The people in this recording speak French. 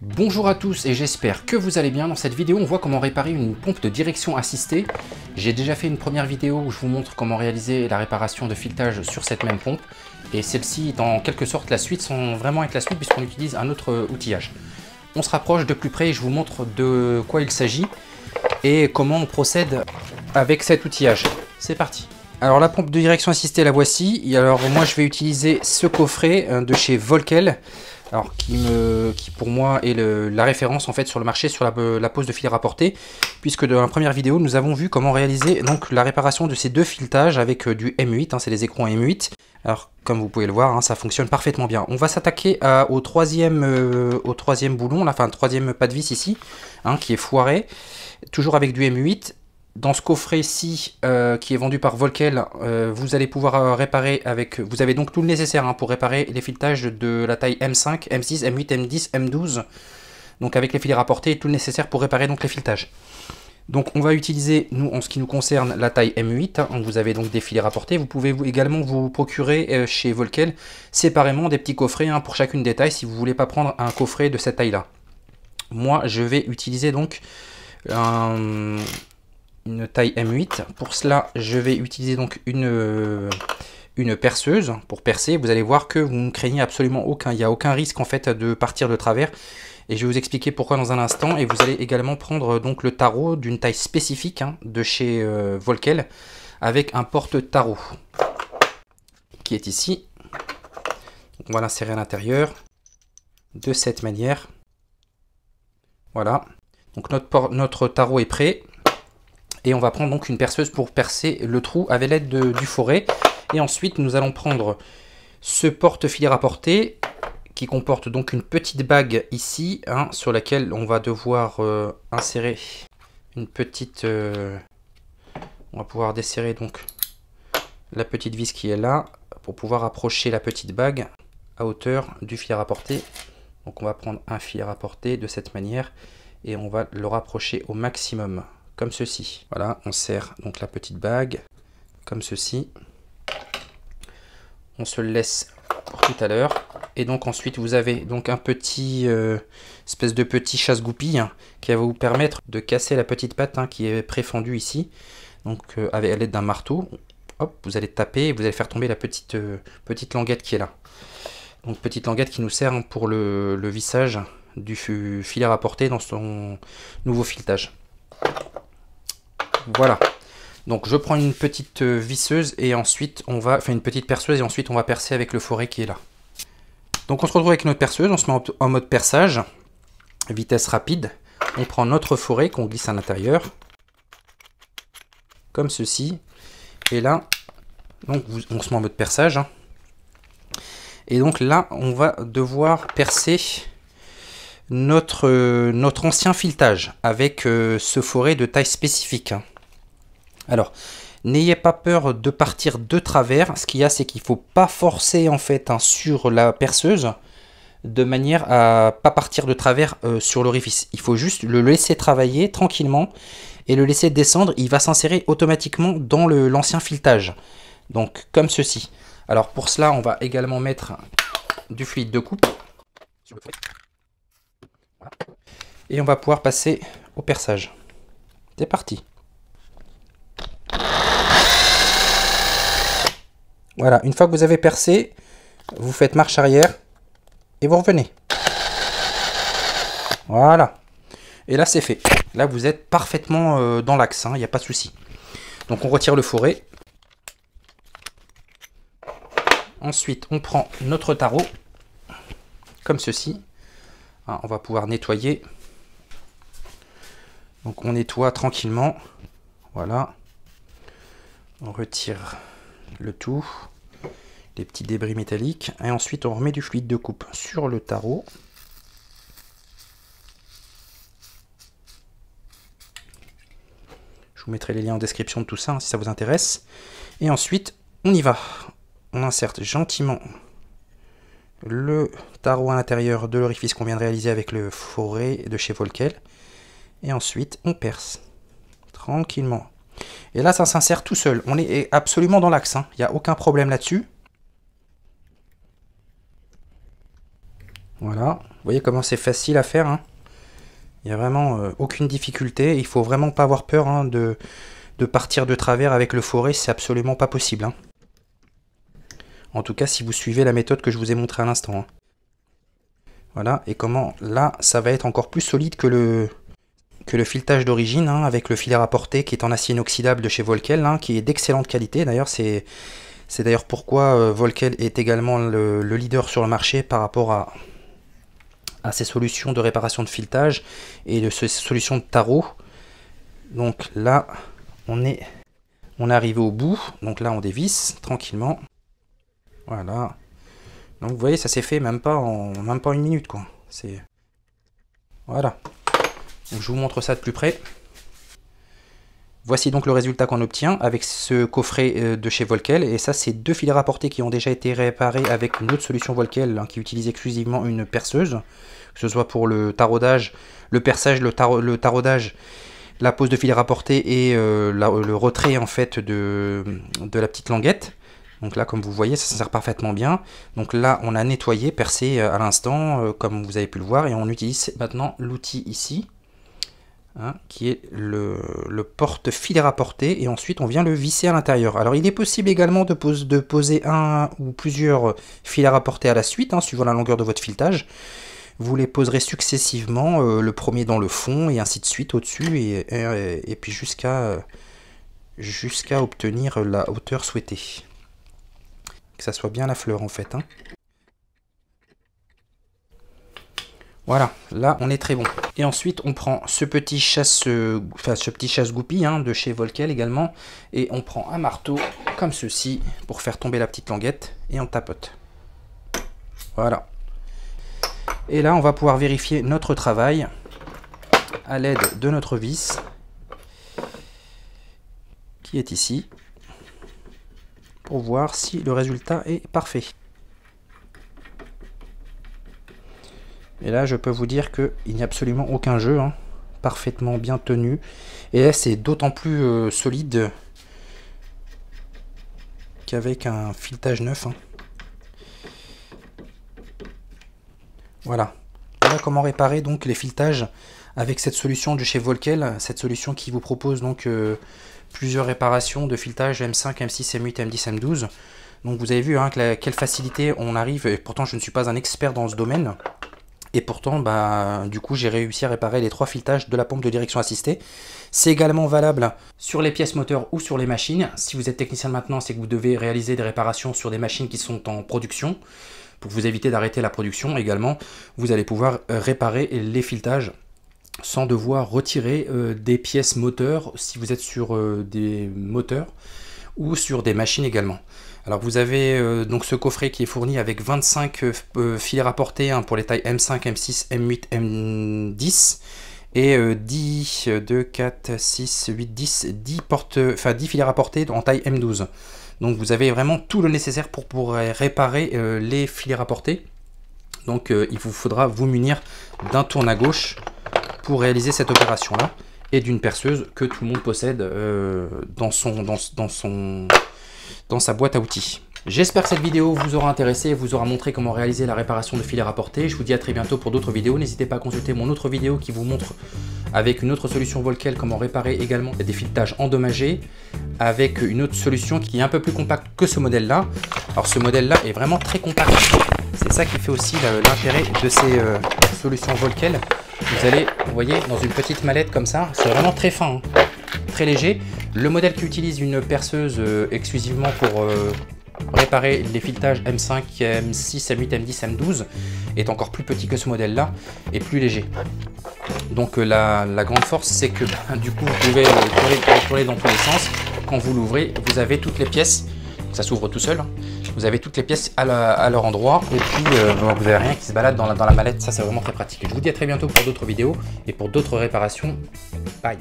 Bonjour à tous et j'espère que vous allez bien. Dans cette vidéo, on voit comment réparer une pompe de direction assistée. J'ai déjà fait une première vidéo où je vous montre comment réaliser la réparation de filetage sur cette même pompe. Et celle-ci est en quelque sorte la suite, sans vraiment être la suite puisqu'on utilise un autre outillage. On se rapproche de plus près et je vous montre de quoi il s'agit et comment on procède avec cet outillage. C'est parti. Alors la pompe de direction assistée, la voici. Et alors moi je vais utiliser ce coffret de chez Volkel. Alors qui pour moi est la référence en fait sur le marché sur la pose de fil rapporté, puisque dans la première vidéo nous avons vu comment réaliser donc la réparation de ces deux filetages avec du M8, c'est les écrans M8. Alors comme vous pouvez le voir, ça fonctionne parfaitement bien. On va s'attaquer au troisième boulon, enfin troisième pas de vis ici, qui est foiré, toujours avec du M8. Dans ce coffret-ci, qui est vendu par Volkel, vous allez pouvoir réparer avec... Vous avez donc tout le nécessaire pour réparer les filetages de la taille M5, M6, M8, M10, M12. Donc avec les filets rapportés et tout le nécessaire pour réparer donc les filetages. Donc on va utiliser, nous, en ce qui nous concerne, la taille M8. Vous avez donc des filets rapportés. Vous pouvez également vous procurer chez Volkel séparément des petits coffrets pour chacune des tailles si vous ne voulez pas prendre un coffret de cette taille-là. Moi, je vais utiliser donc une taille M8. Pour cela, je vais utiliser donc une perceuse pour percer. Vous allez voir que vous ne craignez absolument aucun. Il n'y a aucun risque en fait de partir de travers. Et je vais vous expliquer pourquoi dans un instant. Et vous allez également prendre donc le tarot d'une taille spécifique de chez Volkel avec un porte-tarot qui est ici. Donc, on va l'insérer à l'intérieur de cette manière. Voilà. Donc notre tarot est prêt. Et on va prendre donc une perceuse pour percer le trou avec l'aide du foret. Et ensuite, nous allons prendre ce porte-filet rapporté qui comporte donc une petite bague ici, sur laquelle on va devoir insérer une petite... on va pouvoir desserrer donc la petite vis qui est là pour pouvoir approcher la petite bague à hauteur du filet rapporté. Donc on va prendre un filet rapporté de cette manière et on va le rapprocher au maximum. Comme ceci. Voilà, on serre donc la petite bague comme ceci. On se le laisse pour tout à l'heure. Et donc ensuite vous avez donc un petit espèce de petit chasse-goupille qui va vous permettre de casser la petite patte qui est préfendue ici. Donc avec l'aide d'un marteau, hop, vous allez taper et vous allez faire tomber la petite languette qui est là. Donc petite languette qui nous sert pour le vissage du filet rapporté dans son nouveau filetage. Voilà, donc je prends une petite visseuse et ensuite on va, une petite perceuse et ensuite on va percer avec le foret qui est là. Donc on se retrouve avec notre perceuse, on se met en mode perçage, vitesse rapide. On prend notre foret qu'on glisse à l'intérieur, comme ceci. Et là, donc on se met en mode perçage. Et donc là, on va devoir percer notre ancien filetage avec ce foret de taille spécifique. Alors, n'ayez pas peur de partir de travers. Ce qu'il y a, c'est qu'il ne faut pas forcer en fait sur la perceuse de manière à pas partir de travers sur l'orifice. Il faut juste le laisser travailler tranquillement et le laisser descendre. Il va s'insérer automatiquement dans l'ancien filetage. Donc, comme ceci. Alors, pour cela, on va également mettre du fluide de coupe sur le foret. Voilà. Et on va pouvoir passer au perçage. C'est parti. Voilà, une fois que vous avez percé, vous faites marche arrière et vous revenez. Voilà. Et là, c'est fait. Là, vous êtes parfaitement dans l'axe, il n'y a pas de souci. Donc, on retire le foret. Ensuite, on prend notre tarot, comme ceci. On va pouvoir nettoyer. Donc, on nettoie tranquillement. Voilà. On retire le tout, les petits débris métalliques, et ensuite on remet du fluide de coupe sur le tarot. Je vous mettrai les liens en description de tout ça si ça vous intéresse. Et ensuite on y va. On inserte gentiment le tarot à l'intérieur de l'orifice qu'on vient de réaliser avec le foret de chez Volkel. Et ensuite on perce tranquillement. Et là, ça s'insère tout seul. On est absolument dans l'axe. Il n'y a aucun problème là-dessus. Voilà, vous voyez comment c'est facile à faire, hein. Il n'y a vraiment aucune difficulté. Il faut vraiment pas avoir peur, hein, de partir de travers avec le forêt, c'est absolument pas possible, hein. En tout cas, si vous suivez la méthode que je vous ai montrée à l'instant, hein. Voilà, et comment là, ça va être encore plus solide que le filetage d'origine, hein, avec le filet rapporté qui est en acier inoxydable de chez Volkel, hein, qui est d'excellente qualité. D'ailleurs, c'est d'ailleurs pourquoi Volkel est également le leader sur le marché par rapport à ces solutions de réparation de filetage et de ces solutions de tarot. Donc là, on est arrivé au bout. Donc là, on dévisse tranquillement. Voilà. Donc vous voyez, ça s'est fait même pas en une minute, quoi. C'est voilà. Donc, je vous montre ça de plus près. Voici donc le résultat qu'on obtient avec ce coffret de chez Volkel. Et ça, c'est 2 filets rapportés qui ont déjà été réparés avec une autre solution Volkel, hein, qui utilise exclusivement une perceuse. Que ce soit pour le taraudage, le perçage, le taraudage, la pose de filets rapportés et le retrait en fait de la petite languette. Donc là, comme vous voyez, ça sert parfaitement bien. Donc là, on a nettoyé, percé à l'instant, comme vous avez pu le voir. Et on utilise maintenant l'outil ici, hein, qui est le porte-filet rapporté. Et ensuite, on vient le visser à l'intérieur. Alors, il est possible également de poser un ou plusieurs filets rapportés à la suite, hein, suivant la longueur de votre filetage. Vous les poserez successivement, le premier dans le fond, et ainsi de suite au-dessus, et puis jusqu'à obtenir la hauteur souhaitée. Que ça soit bien la fleur en fait, hein. Voilà, là on est très bon. Et ensuite on prend ce petit chasse-goupille, hein, de chez Volkel également, et on prend un marteau comme ceci pour faire tomber la petite languette et on tapote. Voilà. Et là on va pouvoir vérifier notre travail à l'aide de notre vis qui est ici, pour voir si le résultat est parfait. Et là, je peux vous dire qu'il n'y a absolument aucun jeu, hein, parfaitement bien tenu. Et là, c'est d'autant plus solide qu'avec un filetage neuf, hein. Voilà. Voilà comment réparer donc les filetages avec cette solution de chez Volkel, cette solution qui vous propose donc plusieurs réparations de filetage M5, M6, M8, M10, M12. Donc vous avez vu, hein, quelle facilité on arrive, et pourtant je ne suis pas un expert dans ce domaine. Et pourtant, bah, du coup, j'ai réussi à réparer les 3 filetages de la pompe de direction assistée. C'est également valable sur les pièces moteurs ou sur les machines. Si vous êtes technicien de maintenance et que vous devez réaliser des réparations sur des machines qui sont en production, pour vous éviter d'arrêter la production également, vous allez pouvoir réparer les filetages sans devoir retirer des pièces moteurs si vous êtes sur des moteurs ou sur des machines également. Alors vous avez donc ce coffret qui est fourni avec 25 filets rapportés, hein, pour les tailles M5, M6, M8, M10 et 10, 2, 4, 6, 8, 10, 10 filets rapportés en taille M12. Donc vous avez vraiment tout le nécessaire pour réparer les filets rapportés. Donc il vous faudra vous munir d'un tourne à gauche pour réaliser cette opération là et d'une perceuse que tout le monde possède dans sa boîte à outils. J'espère que cette vidéo vous aura intéressé et vous aura montré comment réaliser la réparation de filets rapportés. Je vous dis à très bientôt pour d'autres vidéos. N'hésitez pas à consulter mon autre vidéo qui vous montre avec une autre solution Volkel comment réparer également des filetages endommagés avec une autre solution qui est un peu plus compacte que ce modèle là. Alors ce modèle là est vraiment très compact. C'est ça qui fait aussi l'intérêt de ces solutions Volkel. Vous allez, vous voyez, dans une petite mallette comme ça, c'est vraiment très fin, hein, très léger. Le modèle qui utilise une perceuse exclusivement pour réparer les filetages M5, M6, M8, M10, M12 est encore plus petit que ce modèle là et plus léger. Donc la grande force, c'est que du coup vous pouvez le tourner dans tous les sens. Quand vous l'ouvrez, vous avez toutes les pièces, ça s'ouvre tout seul, hein. Vous avez toutes les pièces à leur endroit et puis vous n'avez rien qui se balade dans la mallette. Ça, c'est vraiment très pratique. Je vous dis à très bientôt pour d'autres vidéos et pour d'autres réparations. Bye.